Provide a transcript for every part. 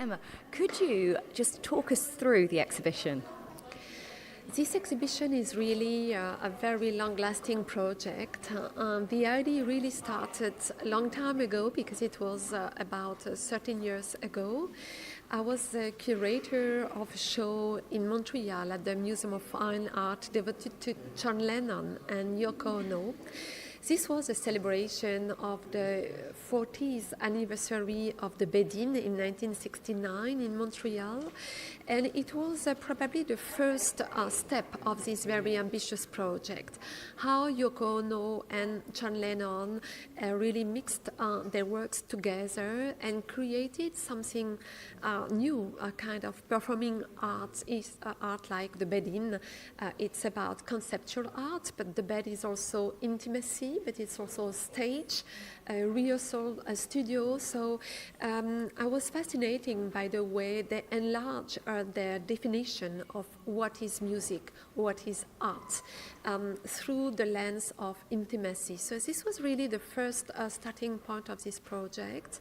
Emma, could you just talk us through the exhibition? This exhibition is really a very long-lasting project. The idea really started a long time ago because it was about 13 years ago. I was the curator of a show in Montreal at the Museum of Fine Art devoted to John Lennon and Yoko Ono. This was a celebration of the 40th anniversary of the Bedin in 1969 in Montreal, and it was probably the first step of this very ambitious project. How Yoko Ono and John Lennon really mixed their works together and created something new, a kind of performing art, art like the Bedin. It's about conceptual art, but the bed is also intimacy. But it's also a stage, a rehearsal, a studio. So I was fascinated by the way they enlarge their definition of what is music, what is art, through the lens of intimacy. So this was really the first starting point of this project.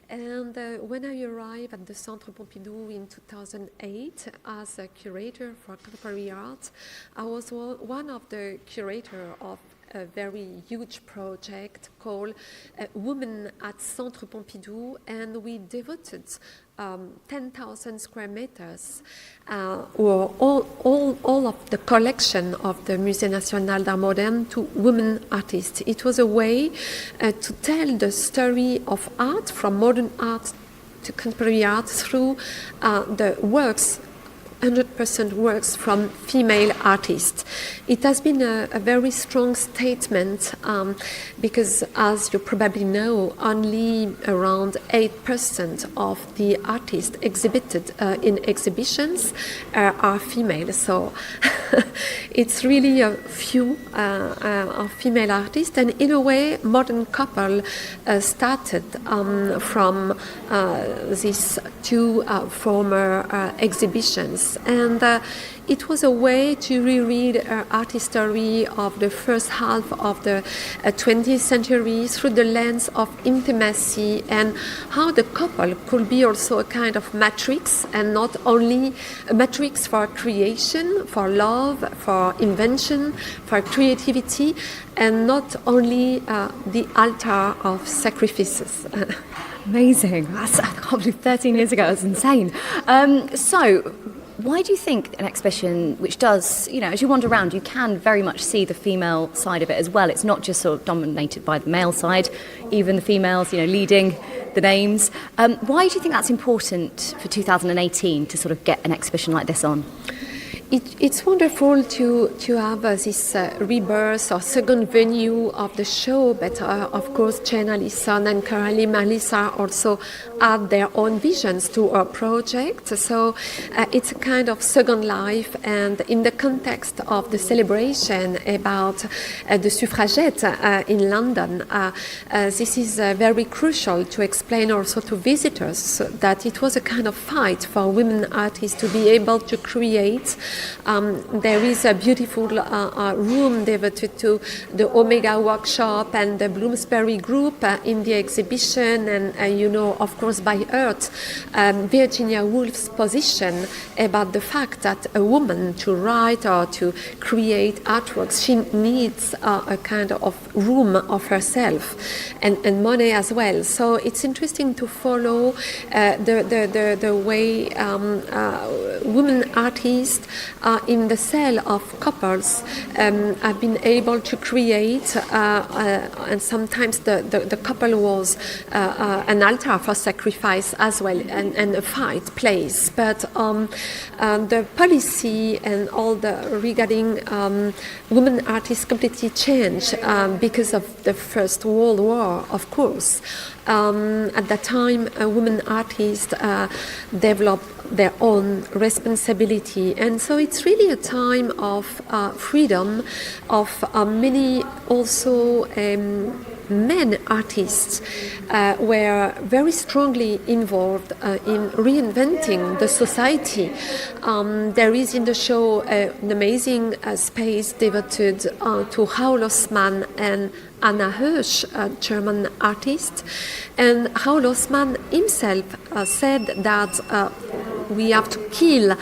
And when I arrived at the Centre Pompidou in 2008 as a curator for contemporary art, I was one of the curators of a very huge project called Women at Centre Pompidou, and we devoted 10,000 square meters, or all of the collection of the Musée National d'Art Moderne to women artists. It was a way to tell the story of art, from modern art to contemporary art, through the works 100% works from female artists. It has been a very strong statement because, as you probably know, only around 8% of the artists exhibited in exhibitions are female. So it's really a few of female artists, and in a way, modern couple started from these two former exhibitions. And it was a way to reread art history of the first half of the 20th century through the lens of intimacy, and how the couple could be also a kind of matrix, and not only a matrix for creation, for love, for invention, for creativity, and not only the altar of sacrifices. Amazing. I can't believe 13 years ago. That's insane. So, why do you think an exhibition which does, as you wander around, you can very much see the female side of it as well? It's not just sort of dominated by the male side, even the females, leading the names. Why do you think that's important for 2018 to sort of get an exhibition like this on? It's wonderful to have this rebirth or second venue of the show, but of course Jane Allison and Caroline Melissa also add their own visions to our project. So it's a kind of second life, and in the context of the celebration about the suffragette in London, this is very crucial to explain also to visitors that it was a kind of fight for women artists to be able to create. There is a beautiful room devoted to the Omega workshop and the Bloomsbury group in the exhibition, and of course by heart Virginia Woolf's position about the fact that a woman to write or to create artworks, she needs a kind of room of herself and money as well. So it's interesting to follow the way women artists in the cell of couples have been able to create, and sometimes the couple was an altar for sacrifice as well, and a fight place. But the policy and all the regarding women artists completely changed because of the First World War, of course. At that time, women artists developed their own responsibility, and so it's really a time of freedom of many also men artists were very strongly involved in reinventing the society. There is in the show an amazing space devoted to Haulosman and Anna Hirsch, a German artist, and Raoul Osman himself said that we have to kill,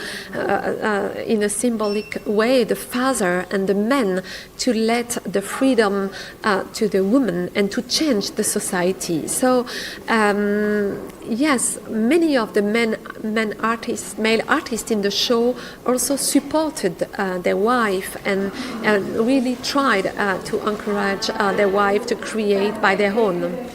in a symbolic way, the father and the men to let the freedom to the woman and to change the society. So, yes, many of the male artists in the show also supported their wife and really tried to encourage their wife to create by their own.